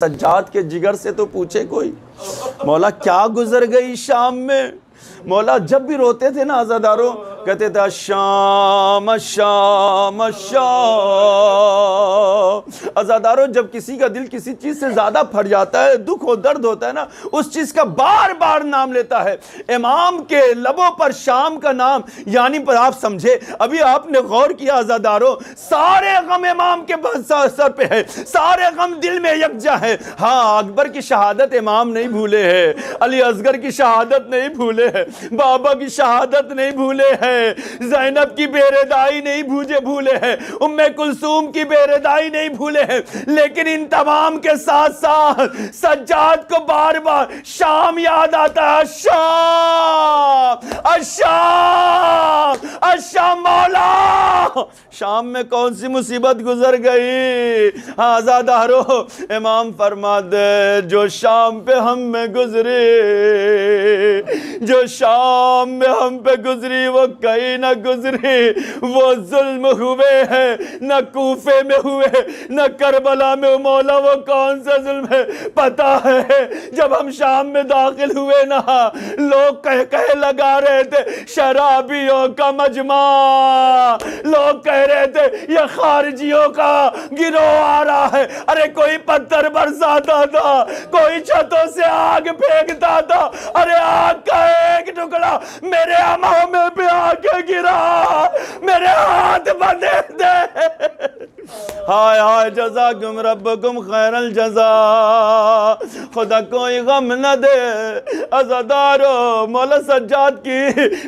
सज्जाद के जिगर से तो पूछे कोई, मौला क्या गुजर गई शाम में। मौला जब भी रोते थे ना अज़ादारों, कहते थे शाम शाम शाम। अज़ादारों जब किसी का दिल किसी चीज़ से ज़्यादा फट जाता है, दुख और दर्द होता है ना, उस चीज़ का बार बार नाम लेता है। इमाम के लबों पर शाम का नाम, यानी पर आप समझे, अभी आपने गौर किया अज़ादारों, सारे गम इमाम के सर पे है, सारे गम दिल में यकजा है। हाँ, अकबर की शहादत इमाम नहीं भूले हैं, अली असगर की शहादत नहीं भूले हैं, बाबा की शहादत नहीं भूले हैं, ज़ैनब की बेरेदाई नहीं भूले हैं, उम्मे कुलसूम की बेरेदाई नहीं भूले हैं, लेकिन इन तमाम के साथ साथ सज्जाद को बार बार शाम याद आता है। शाम अशाम अशाम, मौला शाम में कौन सी मुसीबत गुजर गई। हाँ अज़ादारों, इमाम फरमा दे जो शाम पे हम में गुजरी, जो शाम में हम पे गुजरी वो कहीं ना गुजरी। वो जुल्म हुए हैं न कूफे में हुए न करबला में, मौला वो कौन सा जुल्म है पता है। जब हम शाम में दाखिल हुए ना, लोग कह लगा रहे थे शराबियों का मजमा, लोग कह रहे थे ये खारिजियों का गिरोह आ रहा है। अरे कोई पत्थर बरसाता था, कोई छतों से आग फेंकता था, अरे आग का एक टुकड़ा मेरे अमाओं में भी आके गिरा, मेरे हाथ बंधे थे। हाय हाय जज़ाकुम रब्बुकुम खैरल जज़ा, खुदा कोई गम न दे। अज़ादारों, मौला सज्जाद की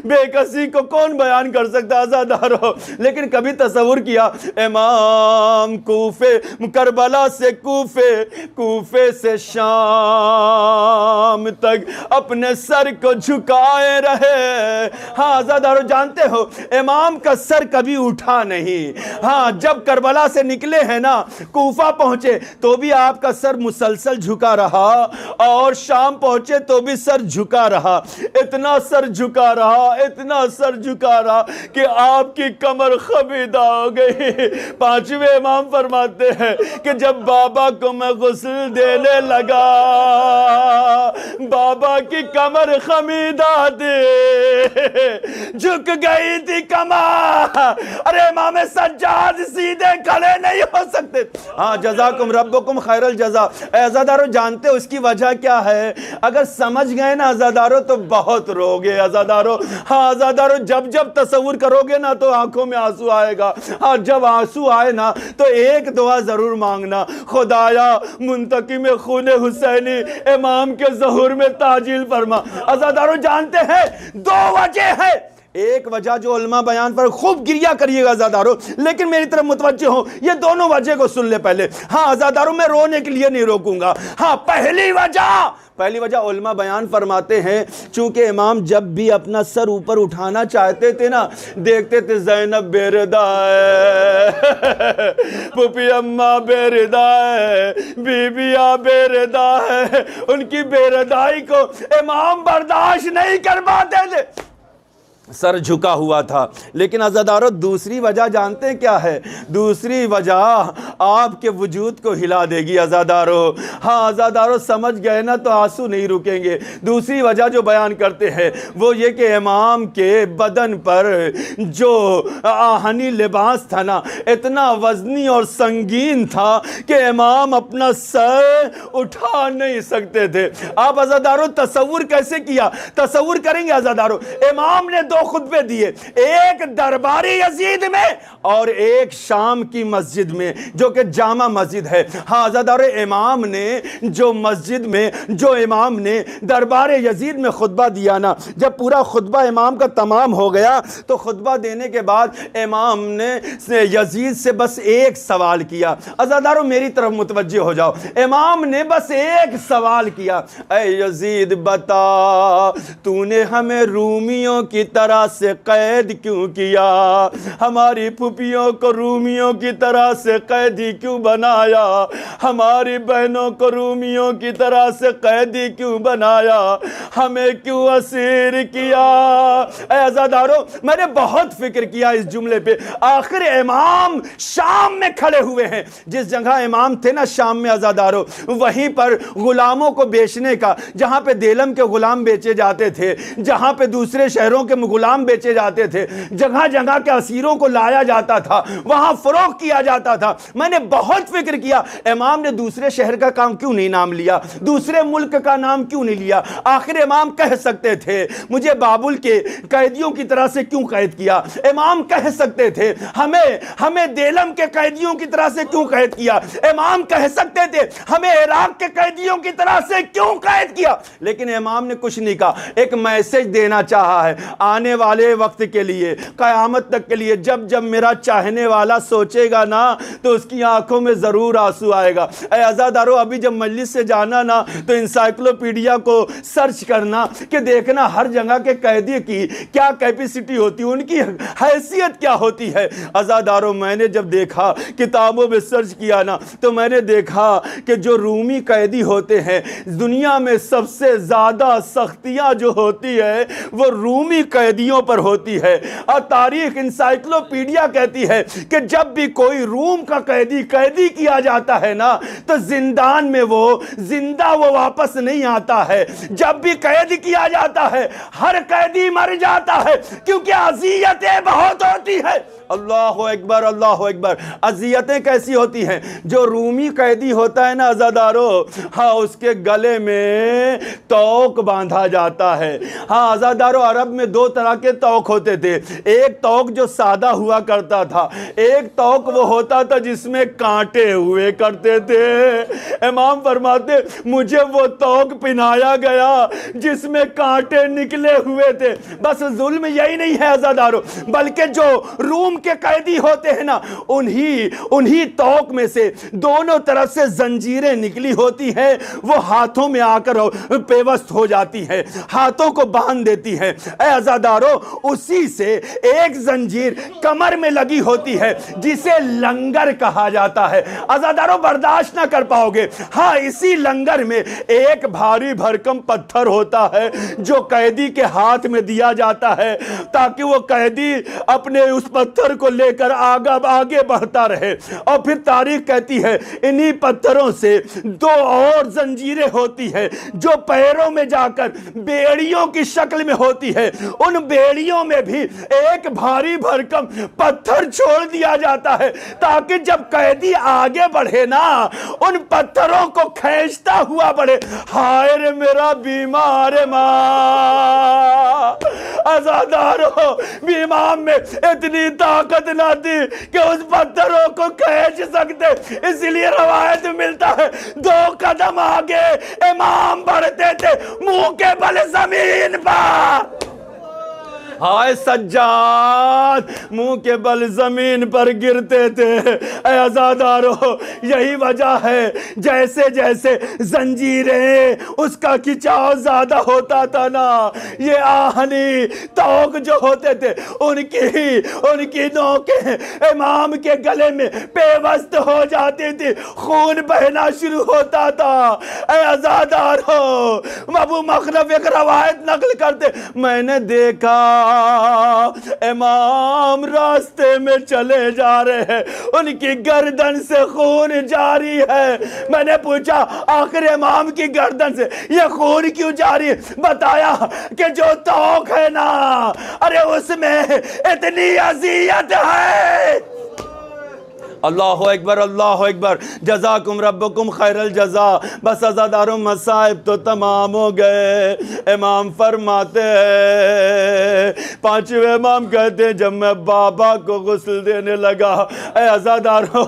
बेकसी को कौन बयान कर सकता है अज़ादारों। लेकिन कभी तसव्वुर किया, इमाम कूफे करबला से कूफे, कूफे से शाम तक अपने सर को झुकाए रहे। हाँ अज़ादारों, जानते हो इमाम का सर कभी उठा नहीं। हाँ, जब करबला से निकले हैं ना, कूफा पहुंचे तो भी आपका सर मुसलसल झुका रहा, और शाम पहुंचे तो भी सर झुका रहा। इतना सर झुका रहा, इतना सर झुका रहा कि आपकी कमर खमीदा हो गई। पांचवें इमाम फरमाते हैं कि जब बाबा को मैं गुस्ल देने लगा, बाबा की कमर खमीदा थी, झुक गई थी कमर। अरे इमाम सज्जाद सीधे खड़े नहीं हो सकते। हाँ, जज़ाकुम रब्बुकुम खैरल जज़ा। अज़ादारों, जानते हो इसकी वजह क्या है? अगर समझ गए ना अज़ादारों तो बहुत रोगे अज़ादारों। हाँ अज़ादारों, जब जब तसव्वुर करोगे ना तो आंखों में आंसू आएगा। हाँ, जब आंसू आए ना तो एक दुआ जरूर मांगना, खुदाया मुंतकिम खून हुसैनी इमाम के ज़हूर में ताजील फरमा। अज़ादारों, जानते हैं दो वजह है। एक वजह जो उलमा बयान पर, खूब गिरिया करिएगा अज़ादारों, लेकिन मेरी तरफ मुतवज्जे हो, ये दोनों वजह को सुन ले पहले। हाँ अज़ादारों, मैं रोने के लिए नहीं रोकूंगा। हाँ, पहली वजह उलमा बयान फरमाते हैं, चूंकि इमाम जब भी अपना सर ऊपर उठाना चाहते थे ना, देखते थे ज़ैनब बेरिदा है, पुपी अम्मा बेरिदा है, बीबिया बेरिदा है, उनकी बेरिदाई को इमाम बर्दाश्त नहीं कर पाते थे, सर झुका हुआ था। लेकिन अज़ादारों, दूसरी वजह जानते हैं क्या है? दूसरी वजह आपके वजूद को हिला देगी अज़ादारों। हाँ अज़ादारों, समझ गए ना तो आंसू नहीं रुकेंगे। दूसरी वजह जो बयान करते हैं वो ये कि इमाम के बदन पर जो आहनी लिबास था ना, इतना वज़नी और संगीन था कि इमाम अपना सर उठा नहीं सकते थे। आप अज़ादारों तसव्वुर कैसे किया? तसव्वुर करेंगे अज़ादारों, इमाम ने दो खुतबे दिए, एक दरबारी यजीद में और एक शाम की मस्जिद में, जो कि जामा मस्जिद है। हाँ अज़ादारों, इमाम ने जो मस्जिद में, जो इमाम ने दरबार यजीद में खुतबा दिया ना, जब पूरा खुतबा इमाम का तमाम हो गया तो खुतबा देने के बाद इमाम ने यजीद से बस एक सवाल किया। अज़ादारों, मेरी तरफ मुतवज्जे हो जाओ। इमाम ने बस एक सवाल किया, ऐ यजीद बता, तूने हमें रूमियों की तरह तरह से कैद क्यों किया, हमारी फूफियों को रूमियों की तरह से कैदी क्यों बनाया, हमारी बहनों को रूमियों की तरह से कैदी क्यों बनाया, हमें क्यों असीर किया। अज़ादारों, मैंने बहुत फिक्र किया इस जुमले पे। आखिर इमाम शाम में खड़े हुए हैं, जिस जगह इमाम थे ना शाम में अज़ादारों, वहीं पर गुलामों को बेचने का, जहां पे देलम के गुलाम बेचे जाते थे, जहां पे दूसरे शहरों के गुलाम बेचे जाते थे, जगह जगह के असीरों को लाया जाता था, वहां फरोख्त किया जाता था। मैंने बहुत फिक्र किया इमाम ने दूसरे शहर का काम क्यों नहीं नाम लिया, दूसरे मुल्क का नाम क्यों नहीं लिया। आखिर इमाम कह सकते थे मुझे बाबुल के कैदियों की तरह से क्यों कैद किया, इमाम कह सकते थे हमें देलम के कैदियों की तरह से क्यों कैद किया, इमाम कह सकते थे हमें इराक के कैदियों की तरह से क्यों कैद किया। लेकिन इमाम ने कुछ नहीं कहा, एक मैसेज देना चाहा है आने वाले वक्त के लिए, कयामत तक के लिए। जब जब मेरा चाहने वाला सोचेगा ना तो उसकी आंखों में जरूर आंसू आएगा। अज़ादारों, अभी जब मजलिस से जाना ना तो इंसाइक्लोपीडिया को सर्च करना कि देखना हर जगह के कैदी की क्या कैपेसिटी होती है, उनकी हैसियत क्या होती है। अज़ादारों, मैंने जब देखा, किताबों में सर्च किया ना, तो मैंने देखा कि जो रूमी कैदी होते हैं, दुनिया में सबसे ज्यादा सख्तियां जो होती है वो रूमी कैदियों पर होती है। और तारीख इंसाइक्लोपीडिया कहती है कि जब भी कोई रूम का कैदी किया जाता है ना तो जिंदान में वो जिंदा वापस नहीं आता है। जब भी कैद किया जाता है हर कैदी मर जाता है, क्योंकि अज़ियतें बहुत होती है। अल्लाह अकबर, अल्लाह अकबर। अज़ियतें कैसी होती हैं? जो रूमी कैदी होता है ना अज़ादारों, हाँ, उसके गले में तौक बांधा जाता है। हाँ अज़ादारों, अरब में दो तरह के तौक होते थे। एक तौक जो सादा हुआ करता था, एक तौक वो होता था जिसमें कांटे हुए करते थे। इमाम फरमाते मुझे वो तौक पहनाया गया जिसमें कांटे निकले हुए थे। बस जुल्म यही नहीं है अज़ादारों, बल्कि जो रूम के कैदी होते हैं ना, उन्हीं तौक में से दोनों तरफ से जंजीरें निकली होती हैं, वो हाथों में आकर पेवस्त हो जाती है, हाथों को बांध देती है। अज़ादारों, उसी से एक जंजीर कमर में लगी होती है जिसे लंगर कहा जाता है। अज़ादारों, बर्दाश्त ना कर पाओगे। हाँ, इसी लंगर में एक भारी भरकम पत्थर होता है जो कैदी के हाथ में दिया जाता है ताकि वो कैदी अपने उस पत्थर को लेकर आगे बढ़ता रहे। और फिर तारीख कहती है इन्हीं पत्थरों से दो और जंजीरें होती है जो पैरों में जाकर बेड़ियों की शक्ल में होती है। उन बेड़ियों में भी एक भारी भरकम पत्थर छोड़ दिया जाता है ताकि जब कैदी आगे बढ़े ना, उन पत्थरों को खींचता हुआ बढ़े। हाय रे मेरा बीमार मां। अज़ादारों, बीमार में इतनी ताकत ना थी कि उस पत्थरों को खींच सकते, इसलिए रवायत मिलता है 2 कदम आगे इमाम बढ़ते थे मुंह के बल जमीन पर। हाय सज्जाद, मुंह के बल जमीन पर गिरते थे। अज़ादारों, यही वजह है जैसे जैसे जंजीरें उसका खिंचाव ज्यादा होता था ना, ये आहनी तौक जो होते थे उनकी नोकें इमाम के गले में पेवस्त हो जाती थी, खून बहना शुरू होता था। अज़ादारों, अबू मखरफ एक रवायत नकल करते, मैंने देखा इमाम रास्ते में चले जा रहे हैं, उनकी गर्दन से खून जारी है। मैंने पूछा आखिर इमाम की गर्दन से ये खून क्यों जारी है? बताया कि जो तौक है ना, अरे उसमें इतनी अज़ियत है। अल्लाह अकबर, अल्लाह अकबर। जज़ाकुम रब्बुकुम खैरल जज़ा। बस अज़ादारों, मसाइब तो तमाम हो गए। इमाम फरमाते हैं, 5वें इमाम कहते हैं जब मैं बाबा को गुस्ल देने लगा। अज़ादारों,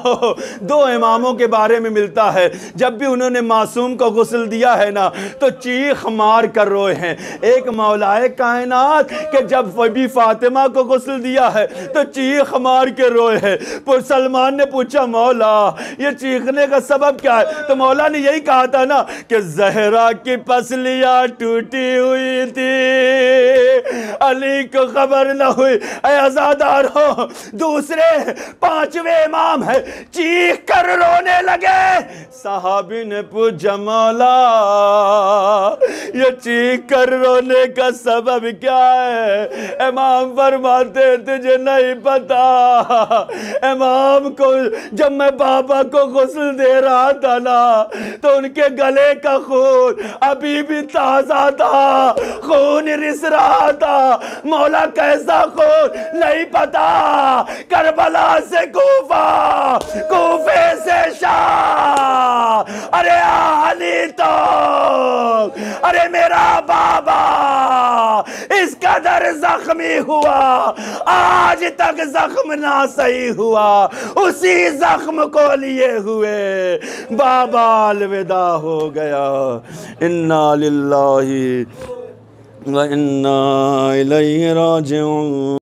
2 इमामों के बारे में मिलता है, जब भी उन्होंने मासूम को गुस्ल दिया है ना तो चीख मार कर रोए हैं। एक मौलाए कायनात के जब बीबी फातिमा को गुस्ल दिया है तो चीख मार के रोए हैं। फिर सलमान ने पूछा मौला ये चीखने का सबब क्या है? तो मौला ने यही कहा था ना कि जहरा की पसलियां टूटी हुई थी, अली को खबर न हुई। ऐ अज़ादारों, दूसरे पांचवें इमाम है, चीख कर रोने लगे। सहाबी ने पूछा मौला ये चीख कर रोने का सबब क्या है? इमाम फरमाते तुझे नहीं पता, इमाम को जब मैं बाबा को गुस्ल दे रहा था ना तो उनके गले का खून अभी भी ताजा था, खून रिस रहा था। मौला कैसा खून नहीं पता, करबला से कूफा, कूफे से शाह, अरे अली तो, अरे मेरा बाबा इस कदर जख्मी हुआ, आज तक जख्म ना सही हुआ, उसी जख्म को लिए हुए बाबा अलविदा हो गया। इन्ना लिल्लाहि व इन्ना इलैहि राजिऊन।